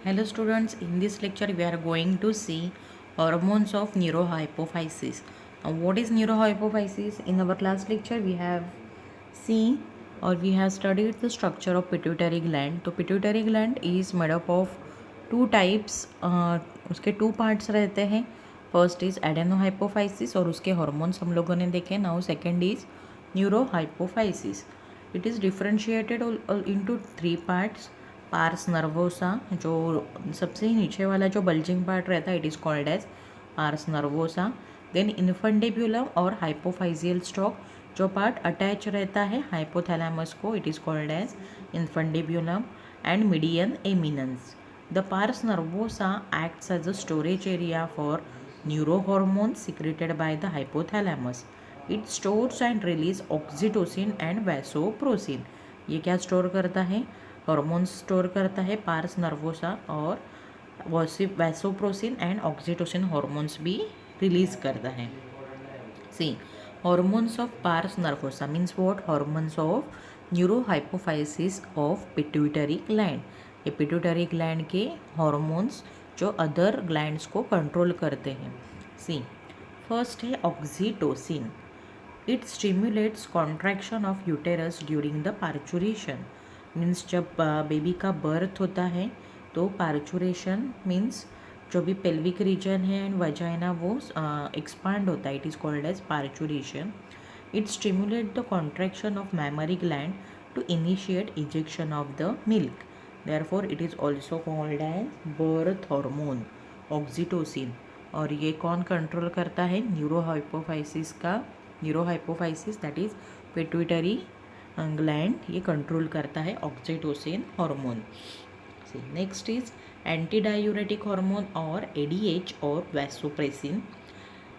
Hello students, in this lecture we are going to see hormones of neurohypophysis. Now what is neurohypophysis? In our last lecture we have seen or we have studied the structure of pituitary gland. तो pituitary gland is made up of two types, उसके two parts रहते हैं. First is adenohypophysis और उसके hormones हम लोगों ने देखे. Now second is neurohypophysis. It is differentiated into three parts. Pars nervosa, जो सबसे नीचे वाला जो बल्जिंग पार्ट रहता है, it is called as pars nervosa. Then infundibulum और हाइपोफाइजियल स्टॉक, जो पार्ट अटैच रहता है हाइपोथैलेमस को, it is called as infundibulum. And median eminence. The pars nervosa acts as a storage area for neurohormones secreted by the hypothalamus. It stores and release oxytocin and vasopressin. ये क्या store करता है? Hormones store करता है pars nervosa, और vasopressin and oxytocin hormones भी release करता है. See, hormones of pars nervosa means what? Hormones of neurohypophysis of pituitary gland. ये पिट्यूटरी ग्लैंड के हॉर्मोन्स जो अदर ग्लैंड्स को कंट्रोल करते हैं. सी, फर्स्ट है oxytocin. It stimulates contraction of uterus during the parturition. Means जब baby का birth होता है तो पार्चुरेशन मीन्स जो भी पेल्विक रीजन है एंड वजाइना वो एक्सपांड होता है. It is called as parturition. It stimulate the contraction of mammary gland to initiate ejection of the milk. Therefore it is also called as birth hormone oxytocin. और ये कौन control करता है? Neurohypophysis का. Neurohypophysis that is pituitary gland ये control करता है oxytocin hormone. Next is anti diuretic hormone और एडीएच और वैसोप्रेसिन.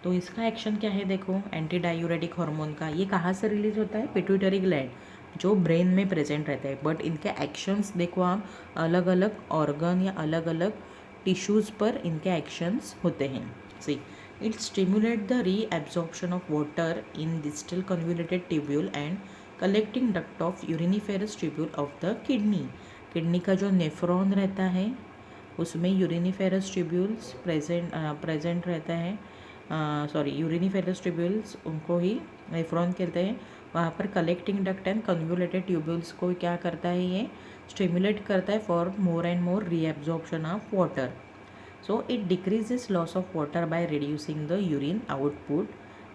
तो इसका एक्शन क्या है? देखो, एंटी डायूरेटिक हार्मोन का ये कहाँ से रिलीज होता है? पिट्यूटरी ग्लैंड, जो ब्रेन में प्रेजेंट रहता है. बट इनके एक्शंस देखो आप, अलग अलग ऑर्गन या अलग अलग टिश्यूज़ पर इनके एक्शंस होते हैं. See, it stimulate the reabsorption of water in distal convoluted tubule and collecting duct of uriniferous tubule of the kidney. Kidney का जो नेफ्रॉन रहता है उसमें यूरिनिफेरस ट्यूब्यूल्स प्रेजेंट रहता है. यूरिनिफेरस ट्यूब्यूल्स उनको ही नेफ्रॉन कहते हैं. वहाँ पर collecting duct and convoluted tubules को क्या करता है? ये स्टिमुलेट करता है for more and more reabsorption of water. So it decreases loss of water by reducing the urine output.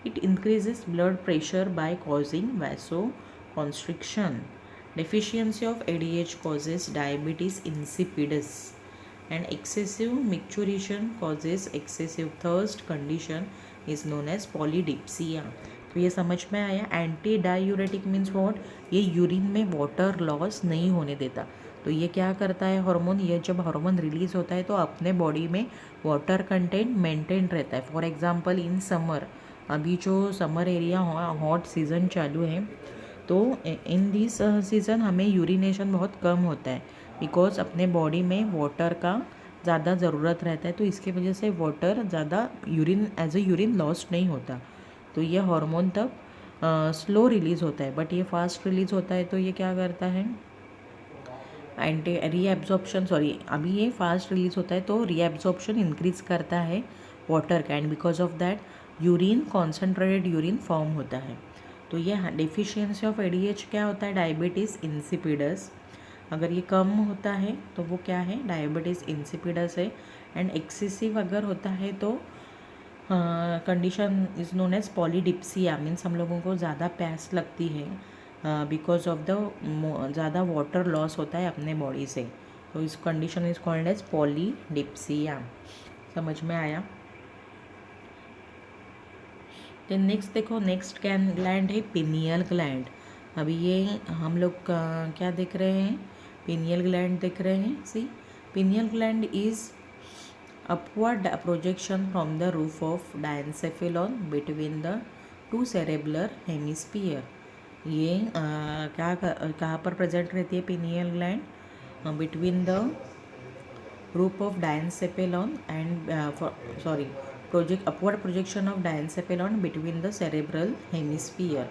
It increases blood pressure by causing vasoconstriction. Deficiency of ADH causes diabetes insipidus, and excessive micturition causes excessive thirst. Condition is known as polydipsia. तो ये समझ में आया. Anti diuretic means what? ये urine में water loss नहीं होने देता. तो ये क्या करता है हार्मोन? ये जब हार्मोन रिलीज होता है तो अपने बॉडी में वाटर कंटेंट मेंटेन रहता है. फॉर एग्जांपल इन समर, अभी जो समर एरिया हॉट सीज़न चालू है, तो इन दिस सीज़न हमें यूरिनेशन बहुत कम होता है, बिकॉज अपने बॉडी में वाटर का ज़्यादा ज़रूरत रहता है. तो इसकी वजह से वाटर ज़्यादा urine as a urine lost नहीं होता. तो ये हार्मोन तब स्लो रिलीज़ होता है. बट ये फास्ट रिलीज़ होता है तो ये क्या करता है? एंटी रीएब्जॉर्प्शन, अभी ये फास्ट रिलीज़ होता है तो रीएब्जॉर्प्शन इंक्रीज़ करता है वाटर का, and because of that urine, concentrated urine form होता है. तो ये डेफिशिएंसी ऑफ एडीएच क्या होता है? Diabetes insipidus. अगर ये कम होता है तो वो क्या है? डायबिटीज़ इंसिपिडस है. एंड एक्सेसिव अगर होता है तो condition is known as polydipsia. Means हम लोगों को ज़्यादा प्यास लगती है बिकॉज ऑफ द ज़्यादा वाटर लॉस होता है अपने बॉडी से. तो इस condition is called as polydipsia. समझ में आया? तो नेक्स्ट देखो, नेक्स्ट ग्लैंड है पिनियल ग्लैंड. अभी ये हम लोग क्या देख रहे हैं? पिनियल ग्लैंड देख रहे हैं. See, pineal gland is upward projection from the roof of diencephalon between the two cerebral hemisphere. ये कहाँ पर प्रेजेंट रहती है pineal gland? Between the roof of diencephalon and upward projection of diencephalon between the cerebral hemisphere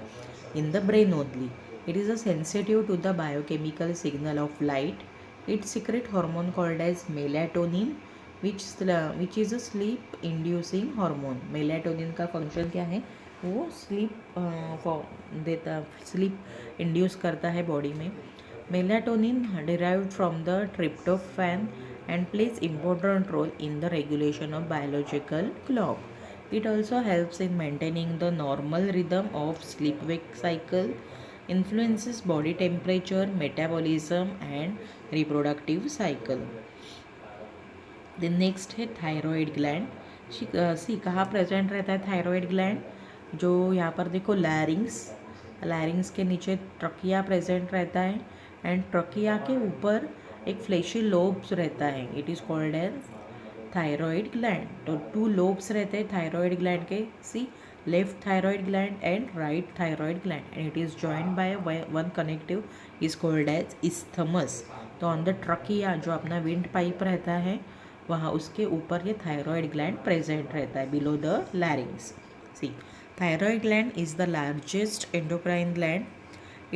in the brain only. It is sensitive to the biochemical signal of light It secrete hormone called as melatonin, which is a sleep inducing hormone. Melatonin का function क्या है? वो sleep induce करता है body में. Melatonin derived from the tryptophan and plays important role in the regulation of biological clock. It also helps in maintaining the normal rhythm of sleep-wake cycle, influences body temperature, metabolism and reproductive cycle. The next है thyroid gland. सी कहाँ present रहता है thyroid gland? जो यहाँ पर देखो लैरिंग्स के नीचे ट्रकिया प्रेजेंट रहता है एंड ट्रकिया के ऊपर एक फ्लैशी लोब्स रहता है. It is called as thyroid gland. तो 2 लोब्स रहते हैं थायरॉयड ग्लैंड के. See left thyroid gland and right thyroid gland and it is joined by one connective is called as isthmus. तो ऑन द ट्रकिया जो अपना wind pipe रहता है वहाँ उसके ऊपर ये थायरॉयड ग्लैंड प्रेजेंट रहता है below the larynx. See thyroid gland is the largest endocrine gland.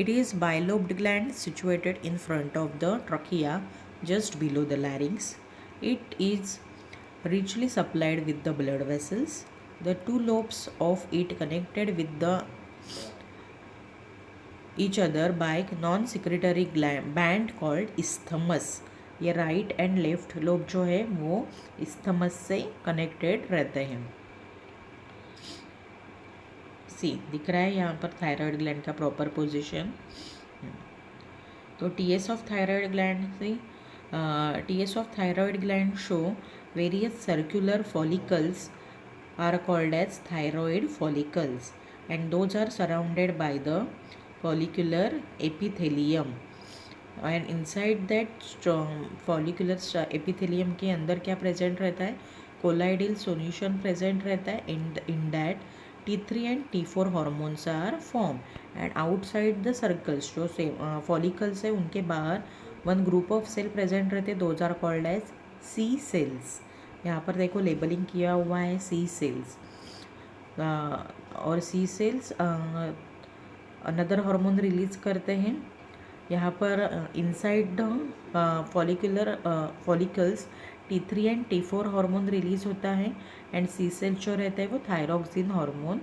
It is bilobed gland situated in front of the trachea just below the larynx. It is richly supplied with the blood vessels. The 2 lobes of it connected with each other by non-secretory band called isthmus. ये right and left lobe जो है वो isthmus से connected रहते हैं. सी दिख रहा है यहाँ पर थायराइड ग्लैंड का प्रॉपर पोजीशन. तो TS of thyroid gland TS of thyroid gland show various circular follicles are called as thyroid follicles and those are surrounded by the follicular epithelium. And inside that follicular epithelium के अंदर क्या present रहता है? Colloidal solution present रहता है. In that T3 and T4 hormones are formed and outside the circles जो से follicles है उनके बाहर one group of cell present रहते हैं. those are called as C cells. यहाँ पर देखो लेबलिंग किया हुआ है C cells. और C cells another hormone release करते हैं. यहाँ पर inside the follicles T3 and T4 hormone release होता है एंड सी सेल जो रहता है वो thyroxine hormone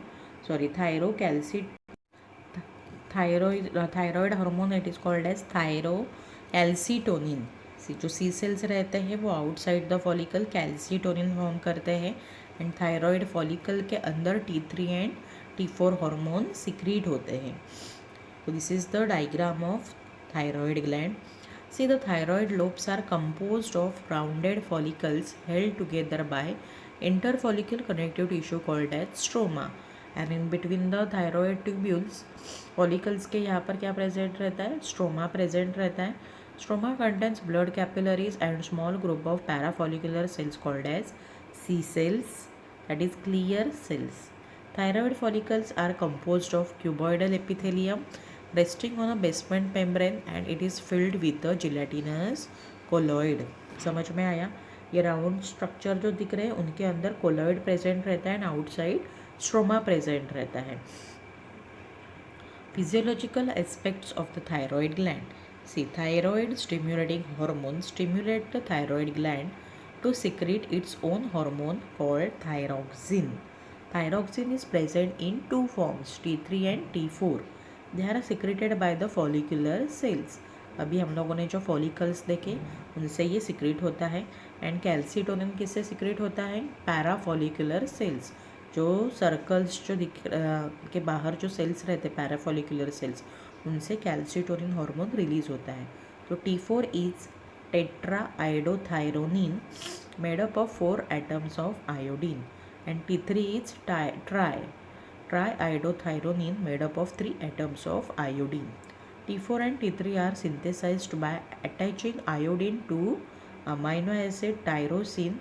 thyroid hormone it is called as thyrocalcitonin. जो सी सेल्स रहते हैं वो outside the follicle calcitonin form करते हैं एंड थायरॉयड फॉलिकल के अंदर T3 and T4 hormone secrete होते हैं. तो this is the diagram of thyroid gland. See, the thyroid lobes are composed of rounded follicles held together by interfollicular connective tissue called as stroma. And in between the thyroid tubules, follicles के यहाँ पर क्या present रहता है? Stroma present रहता है. Stroma contains blood capillaries and small group of parafollicular cells called as C cells, that is clear cells. Thyroid follicles are composed of cuboidal epithelium resting on a basement membrane and it is filled with a gelatinous colloid. समझ में आया? ये round structure जो दिख रहे हैं उनके अंदर कोलॉइड प्रेजेंट रहता है एंड आउटसाइड स्ट्रोमा प्रेजेंट रहता है. Physiological aspects of the thyroid gland. See thyroid stimulating hormone stimulate the thyroid gland to secrete its own hormone called thyroxine. Thyroxine is present in 2 forms, T3 and T4. They are secreted by the follicular cells. अभी हम लोगों ने जो follicles देखे उनसे ये secrete होता है एंड कैल्सिटोनिन किससे सिक्रेट होता है? Parafollicular sales. जो सर्कल्स जो के बाहर जो सेल्स रहते हैं पैराफॉलिकुलर सेल्स उनसे कैल्सिटोनिन हार्मोन रिलीज होता है. तो T4 is tetraiodothyronine made up of 4 atoms of iodine and T3 is triiodothyronine made up of 3 atoms of iodine. T4 and T3 are synthesized by attaching iodine to amino acid tyrosine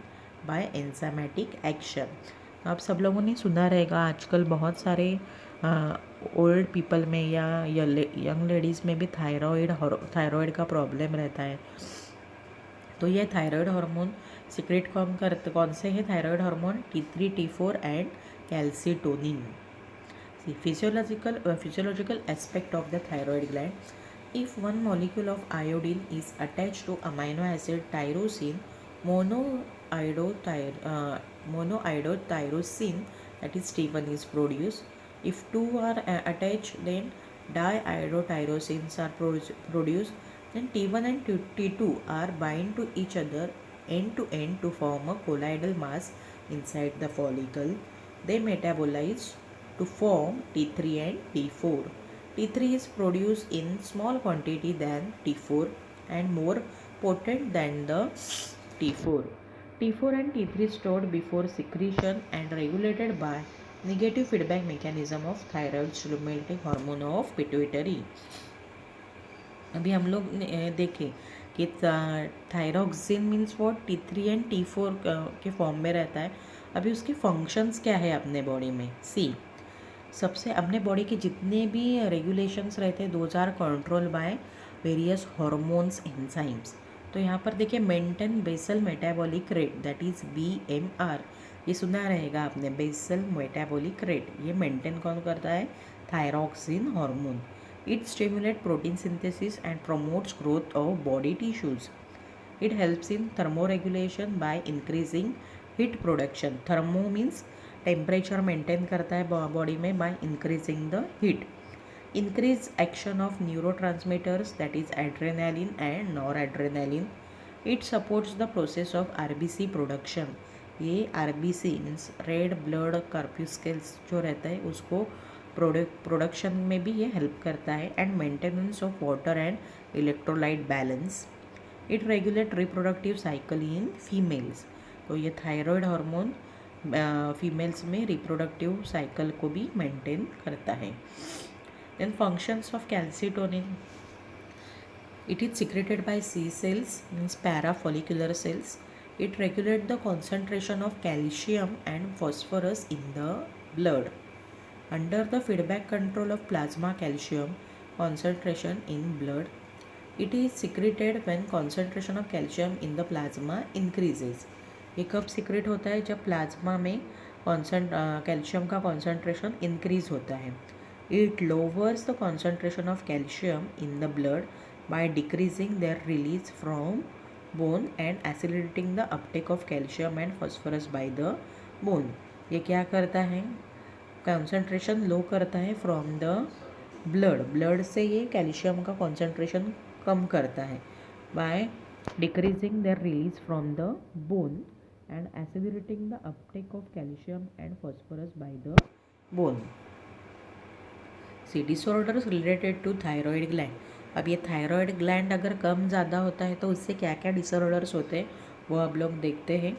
by enzymatic action. आप सब लोगों ने सुना रहेगा आजकल बहुत सारे old people में या यंग लेडीज़ में भी थायराइड का प्रॉब्लम रहता है. तो ये थायराइड हार्मोन सीक्रेट कौन से है? Thyroid hormone T3, T4 and calcitonin. Physiological aspect of the thyroid gland. If one molecule of iodine is attached to amino acid tyrosine, monoiodotyrosine, that is T1, is produced. If two are attached, then diiodotyrosines are produced. Then T1 and T2 are bind to each other end to form a colloidal mass inside the follicle. They metabolize to form T3 and T4. T3 is produced in small quantity than T4 and more potent than the T4. T4 and T3 stored before secretion and regulated by negative feedback mechanism of thyroid stimulating hormone of pituitary. अभी हम लोग देखें कि thyroxine means what T3 and T4 के form में रहता है. अभी उसके फंक्शंस क्या है अपने बॉडी में. सी, सबसे अपने बॉडी के जितने भी रेगुलेशंस रहते हैं those are control by various hormones enzymes. तो यहाँ पर देखिए maintain basal metabolic rate, that is BMR. ये सुना रहेगा आपने, बेसल मेटाबॉलिक रेट. ये मेंटेन कौन करता है? Thyroxine hormone. It stimulates protein synthesis and promotes growth of body tissues. It helps in thermoregulation by increasing heat production. Thermo means temperature maintain करता है body में by increasing the heat. Increase action of neurotransmitters, that is adrenaline and noradrenaline. It supports the process of RBC production. ये RBC means red blood corpuscles जो रहता है उसको production में भी ये हेल्प करता है. And maintenance of water and electrolyte balance. It regulate reproductive cycle in females. तो ये थायराइड हार्मोन फीमेल्स में रिप्रोडक्टिव साइकिल को भी मेंटेन करता है. Then functions of calcitonin. It is secreted by C cells means parafollicular cells. It regulate the concentration of calcium and phosphorus in the blood. Under the feedback control of plasma calcium concentration in blood, it is secreted when concentration of calcium in the plasma increases. ये कब secrete होता है? जब plasma में calcium का concentration increase होता है. It lowers the concentration of calcium in the blood by decreasing their release from bone and accelerating the uptake of calcium and phosphorus by the bone. ये क्या करता है? कॉन्सेंट्रेशन लो करता है फ्रॉम द ब्लड से ये कैल्शियम का concentration कम करता है by decreasing the release from the bone and accelerating the uptake of calcium and phosphorus by the bone. See, disorders related to thyroid gland. अब ये थायराइड ग्लैंड अगर कम ज़्यादा होता है तो उससे क्या क्या डिसऑर्डर्स होते हैं वो आप लोग देखते हैं.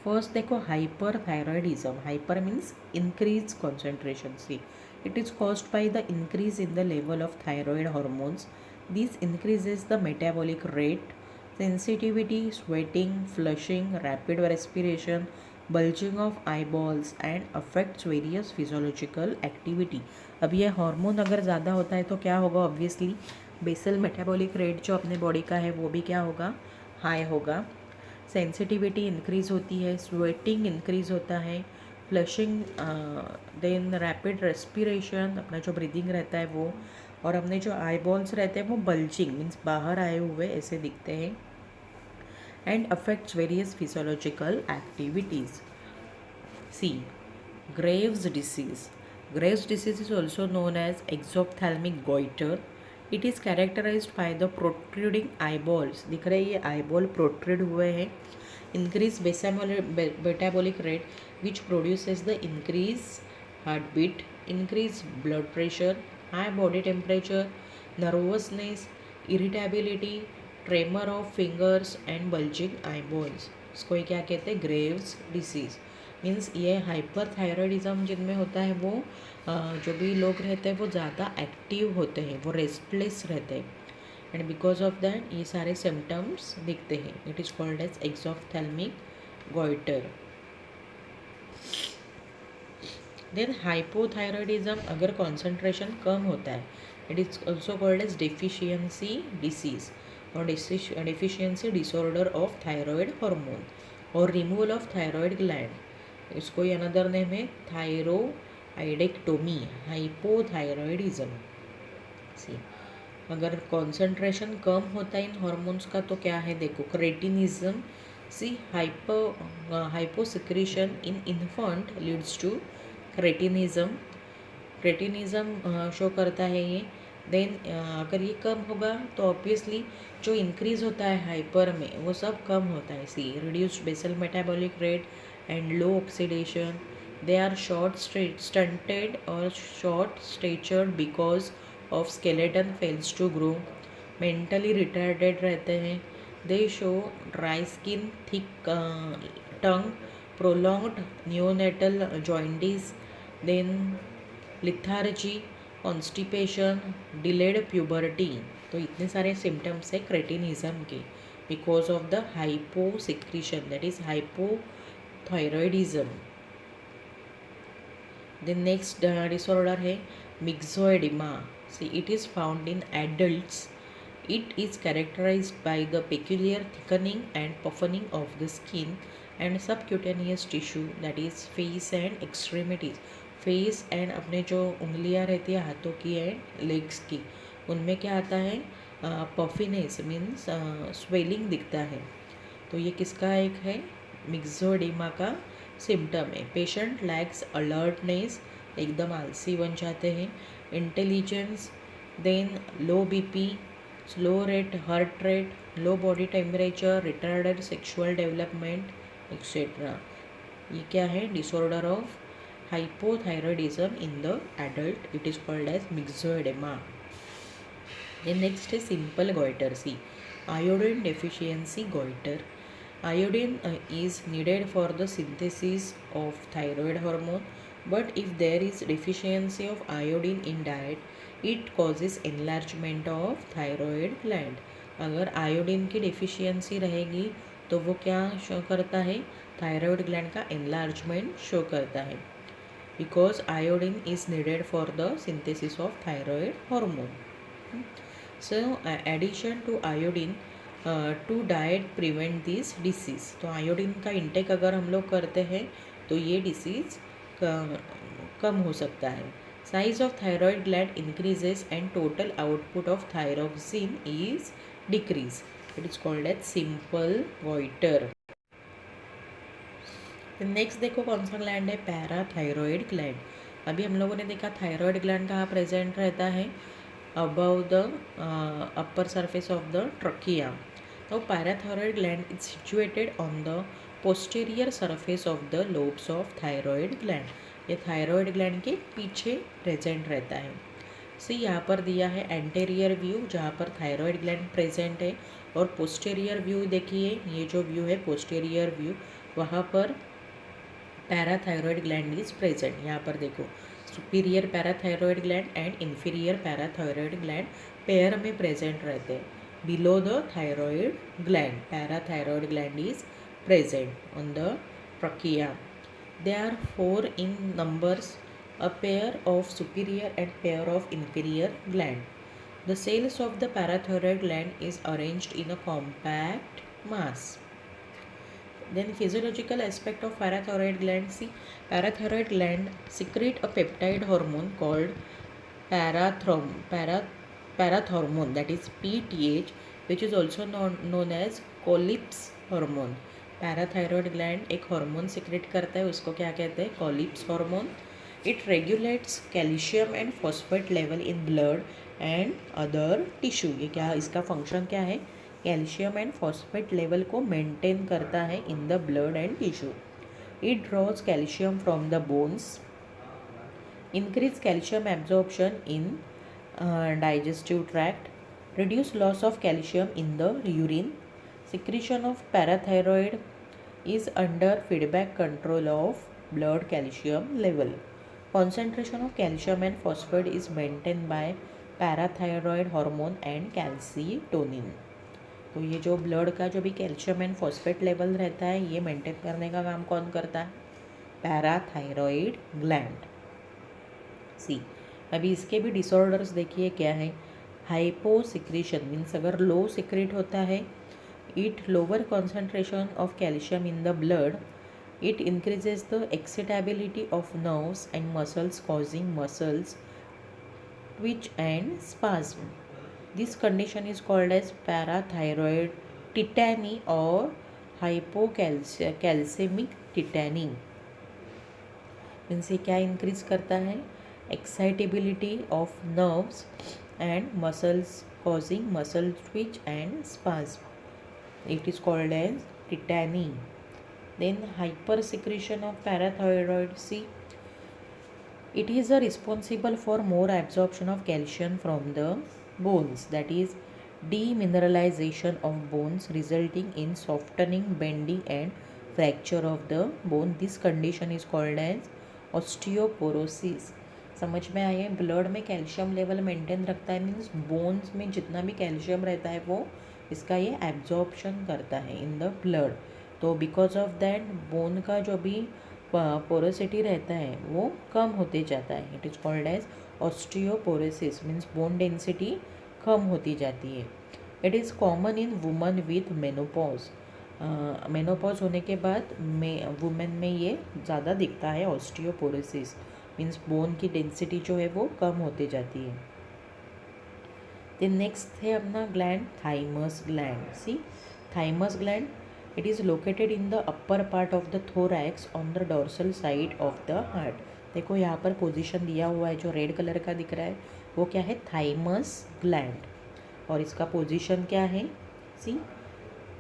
फर्स्ट देखो hyperthyroidism. Hyper means increase concentration. See, it is caused by the increase in the level of thyroid hormones. This increases the metabolic rate, sensitivity, sweating, flushing, rapid respiration, bulging of eyeballs and affects various physiological activity. अब ये hormone अगर ज़्यादा होता है तो क्या होगा? Obviously basal metabolic rate जो अपने बॉडी का है वो भी क्या होगा? हाई होगा. सेंसिटिविटी इंक्रीज़ होती है, स्वेटिंग इंक्रीज़ होता है, फ्लशिंग, देन रैपिड रेस्पिरेशन, अपना जो ब्रीदिंग रहता है वो, और अपने जो आई बॉल्स रहते हैं वो बल्जिंग मीन्स बाहर आए हुए ऐसे दिखते हैं. And affects various physiological activities. See, Graves disease. Graves disease is also known as exophthalmic goitre. It is characterised by the protruding eyeballs. दिख रहे हैं ये आईबॉल प्रोट्रूड हुए हैं. Increase metabolic rate which produces the increase heart beat, increase blood pressure, high body temperature, nervousness, irritability, tremor of fingers and bulging eyeballs. इसको ये क्या कहते हैं? Graves disease. मीन्स ये हाइपरथायरॉयडिज्म जिनमें होता है वो जो भी लोग रहते हैं वो ज़्यादा एक्टिव होते हैं, वो रेस्टलेस रहते हैं. एंड बिकॉज ऑफ दैट ये सारे सिम्टम्स दिखते हैं. It is called as exophthalmic goitre. Then hypothyroidism, अगर कॉन्सेंट्रेशन कम होता है, it is also called as deficiency disease और deficiency disorder of thyroid hormone और रिमूवल ऑफ थायराइड ग्लैंड. इसको अनदर नेम है थायरोइडेक्टोमी, हाइपोथायरॉयडिज्म. सी, अगर कॉन्सेंट्रेशन कम होता है इन हॉर्मोन्स का तो क्या है, देखो cretinism, see hyposecretion in infant leads to cretinism. Cretinism show करता है ये। देन अगर ये कम होगा तो ऑब्वियसली जो इंक्रीज होता है हाइपर में वो सब कम होता है। See reduced basal metabolic rate and low oxidation, they are short stunted और short statured because of skeleton fails to grow, mentally retarded रहते हैं, they show dry skin, thick tongue, prolonged neonatal jaundice, then lethargy, constipation, delayed puberty. तो इतने सारे symptoms है cretinism के because of the hyposecretion, that is hypothyroidism. The next disorder है myxoedema. See it is found in adults. It is characterized by the peculiar thickening and puffening of the skin and subcutaneous tissue, that is face and extremities. Face and अपने जो उंगलियां रहती है हाथों की and legs की, उनमें क्या आता है, पफिनेस मीन्स स्वेलिंग दिखता है। तो ये किसका एक है, मिक्सोडेमा का सिम्टम है। पेशेंट लैक्स अलर्टनेस, एकदम आलसी बन जाते हैं, intelligence, then low BP, slow rate heart rate, low body temperature, retarded sexual development etcetera. ये क्या है, disorder of hypothyroidism in the adult, it is called as myxoedema. Then next is simple goiter. See, iodine deficiency goiter. Iodine is needed for the synthesis of thyroid hormone, but if there is deficiency of iodine in diet, it causes enlargement of thyroid gland. अगर iodine की deficiency रहेगी तो वो क्या show करता है, thyroid gland का enlargement show करता है, because iodine is needed for the synthesis of thyroid hormone. So addition to iodine to diet prevent this disease. तो आयोडीन का इंटेक अगर हम लोग करते हैं तो ये डिसीज कम हो सकता है. Size of thyroid gland increases and total output of thyroxine is decrease. It is called as simple goitre. Next देखो कौन सा ग्लैंड है, पैराथायरॉयड ग्लैंड. अभी हम लोगों ने देखा थायराइड ग्लैंड कहाँ प्रेजेंट रहता है, above the upper surface of the trachea. Now parathyroid gland is situated on the posterior surface of the lobes of thyroid gland. ये थायराइड ग्लैंड के पीछे प्रेजेंट रहता है. सी यहाँ पर दिया है एंटेरियर व्यू जहाँ पर थायराइड ग्लैंड प्रेजेंट है, और पोस्टेरियर व्यू देखिए, ये जो व्यू है पोस्टेरियर व्यू, वहाँ पर पैराथायरॉयड ग्लैंड इज प्रेजेंट. यहाँ पर देखो superior parathyroid gland and inferior parathyroid gland pair में प्रेजेंट रहते हैं. Below the thyroid gland parathyroid gland is present on the trachea. They are 4 in numbers, a pair of superior and pair of inferior gland. The cells of the parathyroid gland is arranged in a compact mass. Then physiological aspect of parathyroid gland. See, parathyroid gland secrete a peptide hormone called parathormone, that is PTH, which is also known as Collip's hormone. Parathyroid gland एक hormone secrete करता है, उसको क्या कहते हैं, Collip's hormone. It regulates calcium and phosphate level in blood and other tissue. ये क्या, इसका फंक्शन क्या है, कैल्शियम एंड फॉस्फेट लेवल को मेंटेन करता है in the blood and tissue. It draws calcium from the bones, increase calcium absorption in digestive tract, reduce loss of calcium in the urine. Secretion of parathyroid is under feedback control of blood calcium level. Concentration of calcium and phosphate is maintained by parathyroid hormone and calcitonin. तो ये जो blood का जो भी calcium and phosphate level रहता है ये maintain करने का काम कौन करता है, पैराथायरॉयड ग्लैंड. सी, अभी इसके भी डिसऑर्डर्स देखिए क्या है. हाइपोसिक्रीशन मीन्स अगर लो सिक्रेट होता है, it lower concentration of calcium in the blood, it increases the excitability of nerves and muscles causing muscles twitch and spasm. This condition is called as parathyroid tetany और hypocalcaemic tetany. इनसे क्या increase करता है? Excitability of nerves and muscles causing muscle twitch and spasm. It is called as tetany. Then hypersecretion of parathyroid C. It is responsible for more absorption of calcium from the bones, that is demineralization of bones resulting in softening, bending and fracture of the bone. This condition is called as osteoporosis. समझ में आए? Blood में calcium level maintain रखता है, means bones में जितना भी calcium रहता है वो इसका ये एब्जॉर्प्शन करता है इन द ब्लड। तो बिकॉज ऑफ दैट बोन का जो भी पोरोसिटी रहता है वो कम होते जाता है। It is called as osteoporosis, means bone density कम होती जाती है। It is common in woman with menopause. Menopause होने के बाद वुमेन में ये ज़्यादा दिखता है ऑस्टियोपोरोसिस, मीन्स बोन की डेंसिटी जो है वो कम होते जाती है। देन नेक्स्ट है अपना gland thymus gland. See thymus gland, it is located in the upper part of the thorax on the dorsal side of the heart. देखो यहाँ पर पोजीशन दिया हुआ है, जो रेड कलर का दिख रहा है वो क्या है? Thymus gland. और इसका पोजीशन क्या है? See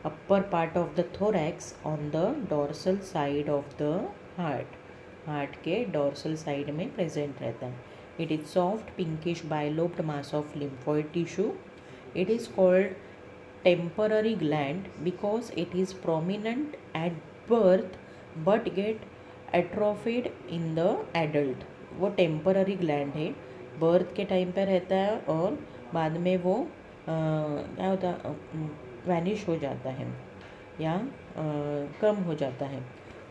upper part of the thorax on the dorsal side of the heart. Heart के डोर्सल साइड में प्रेजेंट रहता है। It is soft pinkish bilobed mass of lymphoid tissue. It is called temporary gland because it is prominent at birth but get atrophied in the adult. वो temporary gland है, birth के time पर रहता है और बाद में वो क्या होता है, वैनिश हो जाता है या कम हो जाता है।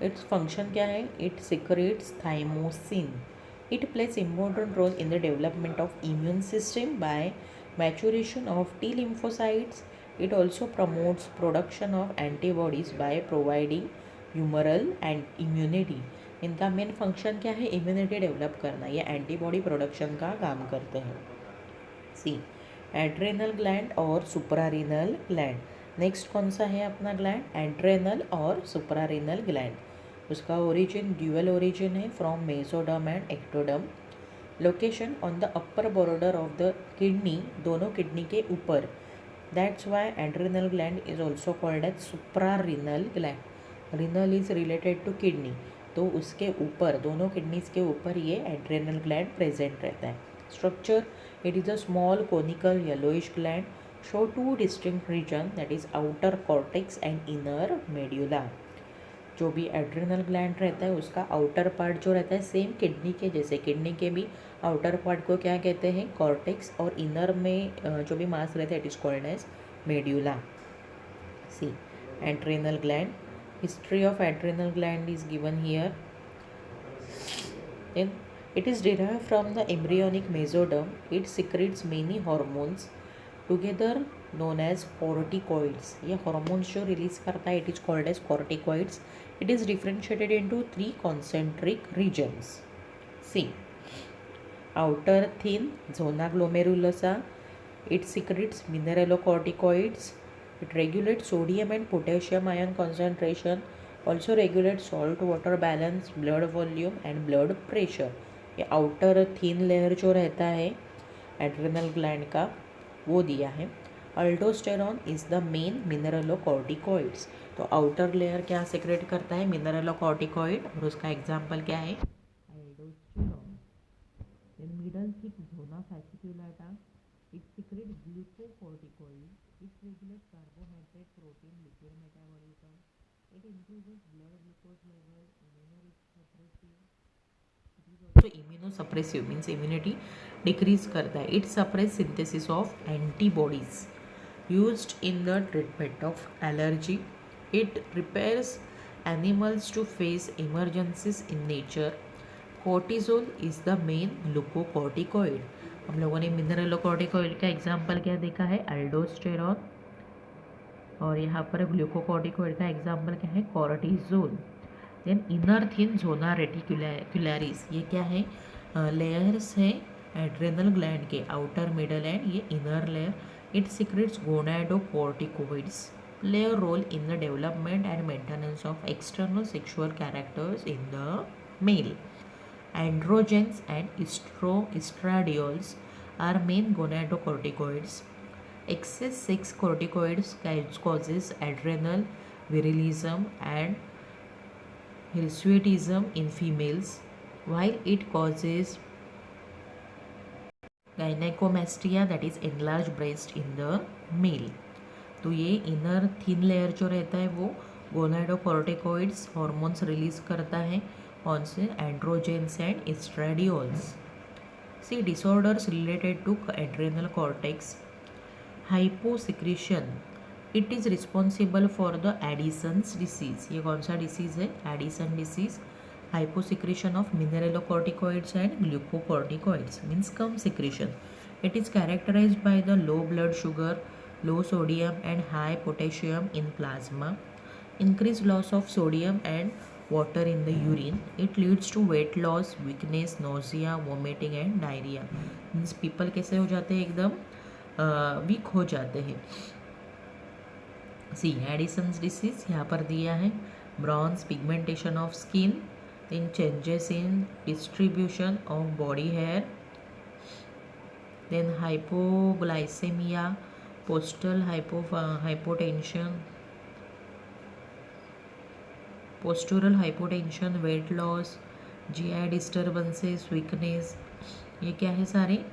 इट्स फंक्शन क्या है? It secretes thymosin. It plays important role in the development of immune system by maturation of T lymphocytes. It also promotes production of antibodies by providing humoral and immunity. इनका main function क्या है? Immunity develop करना। ये antibody production का काम करते हैं। See adrenal gland और सुप्रारीनल ग्लैंड। नेक्स्ट कौन सा है अपना ग्लैंड? एड्रेनल और सुप्रारीनल ग्लैंड। उसका ओरिजिन ड्यूअल ओरिजिन है from mesoderm and ectoderm. Location on the upper border of the kidney, दोनों किडनी के ऊपर। That's why adrenal gland is also called as suprarenal gland. Renal is related to kidney, तो उसके ऊपर, दोनों kidneys के ऊपर ये एड्रेनल ग्लैंड प्रेजेंट रहता है। Structure, it is a small conical yellowish gland, show two distinct region, that is outer cortex and inner medulla। जो भी एड्रेनल ग्लैंड रहता है उसका आउटर पार्ट जो रहता है सेम किडनी के जैसे, किडनी के भी आउटर पार्ट को क्या कहते हैं? कॉर्टेक्स। और इनर में जो भी मास रहता है it is called as medulla. See adrenal gland, history of adrenal gland is given here. Then it is derived from the embryonic mesoderm. It secretes many hormones together known as corticoids. ये hormones जो release करता है it is called as corticoids. It is differentiated into 3 concentric regions. See, outer thin zona glomerulosa. It secretes mineralocorticoids. It regulates sodium and potassium ion concentration. Also regulates salt water balance, blood volume and blood pressure. ये outer thin layer जो रहता है adrenal gland का वो दिया है। Aldosterone is the main mineralocorticoids. तो outer layer क्या सिक्रेट करता है? मिनरलोकॉर्टिकॉइड, और उसका एग्जाम्पल क्या है? Aldosterone. Then middle thick zona fasciculata, it secrete glucocorticoid. It regulates carbohydrate protein lipid metabolism. It increases blood glucose level, immunosuppressive. It is also immunosuppressive, means immunity decrease करता है. It suppress synthesis of antibodies used in the treatment of allergy. It prepares animals to face emergencies in nature. Cortisol is the main glucocorticoid. हम लोगों ने mineralocorticoid का example क्या देखा है? Aldosterone. और यहाँ पर ग्लूकोकॉर्टिकॉइड का एग्जाम्पल क्या है? Cortisol. Then inner thin zona reticularis, ये क्या है? लेयर्स है एड्रेनल ग्लैंड के आउटर मिडल एंड ये inner layer, it secretes gonadocorticoids, play a role in the development and maintenance of external sexual characters in the male. Androgens and estradiols are main gonadocorticoids. Excess sex corticoids causes adrenal virilism and hirsutism in females, while it causes gynecomastia, that is enlarged breast, in the male. तो ये inner thin layer जो रहता है वो गोनाडोकोर्टिकोइड्स hormones release करता है, कौन से, androgens and estradiols. See disorders related to adrenal cortex. Hyposecretion, it is responsible for the Addison's disease. ये कौन सा डिसीज़ है, Addison disease. Hyposecretion of mineralocorticoids and glucocorticoids means कम secretion. It is characterised by the low blood sugar, low sodium and high potassium in plasma, increased loss of sodium and water in the urine. It leads to weight loss, weakness, nausea, vomiting and diarrhea. Means people कैसे हो जाते हैं, एकदम week हो जाते हैं. सी Edison's disease यहाँ पर दिया है. Bronze, pigmentation of skin, then changes in distribution of body hair, then hypoglycemia, postural hypotension, weight loss, GI disturbances, weakness. ये क्या है सारे,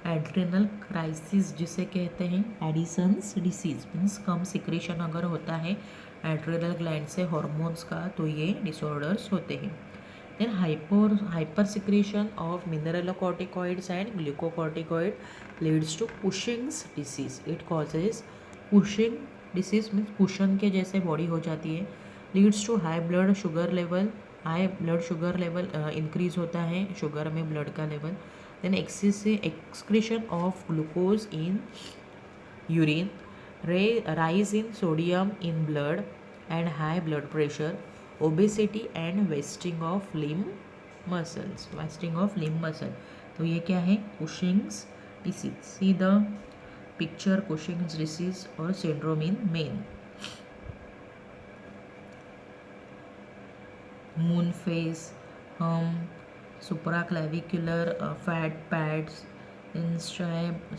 एड्रेनल क्राइसिस जिसे कहते हैं. एडिसन्स डिसीज मीन्स कम सिक्रेशन अगर होता है एड्रेनल ग्लैंड से हॉर्मोन्स का तो ये डिसऑर्डर्स होते हैं. Then hyper secretion of mineralocorticoids and glucocorticoid leads to Cushing's disease. It causes Cushing disease means cushion के जैसे बॉडी हो जाती है. Leads to high blood sugar level increase होता है शुगर में ब्लड का level. Then excretion of glucose in urine, rise in sodium in blood and high blood pressure, obesity and wasting of limb muscles. तो ये क्या है, Cushing's disease. See the picture Cushing's disease और syndrome in men. Moon face, supraclavicular fat pads,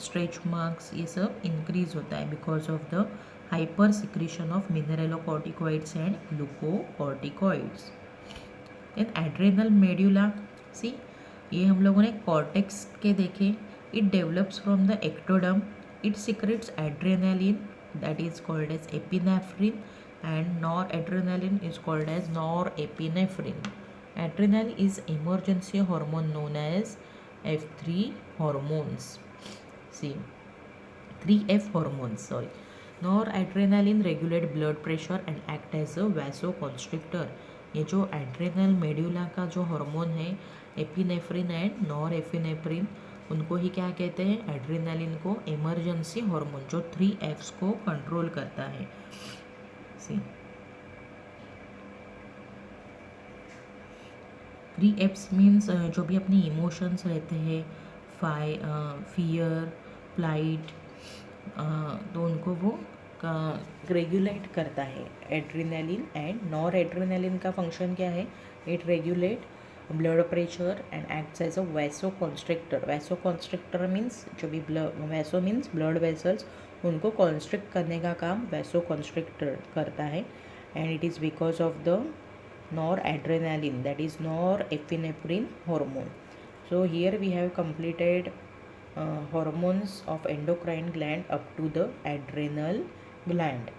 stretch marks, ये सब increase होता है because of the hyper secretion of mineralocorticoids and glucocorticoids. Then adrenal medulla. See ये हम लोगों ने cortex के देखे. It develops from the ectoderm. It secretes adrenaline, that is called as epinephrine, and noradrenaline is called as norepinephrine. Adrenal is emergency hormone known as F3 hormones. See, 3F hormones, sorry. Noradrenaline regulate blood pressure and act as a vasoconstrictor. ये जो adrenal medulla का जो hormone है epinephrine and norepinephrine, उनको ही क्या कहते हैं, adrenaline को इमरजेंसी हार्मोन जो 3Fs को कंट्रोल करता है. सी 3Fs मीन्स जो भी अपनी इमोशंस रहते हैं, फियर, फ्लाइट, तो उनको वो रेगुलेट करता है. एड्रेनालिन एंड नॉर एड्रेनालिन का फंक्शन क्या है, it regulate blood pressure and acts as a vasoconstrictor. Vasoconstrictor means जो भी वैसो मीन्स ब्लड वेसल्स, उनको कॉन्स्ट्रिक्ट करने का काम वैसोकॉन्स्ट्रिक्टर करता है. And it is because of the noradrenaline, that is norepinephrine hormone. So here we have completed hormones of endocrine gland up to the adrenal gland.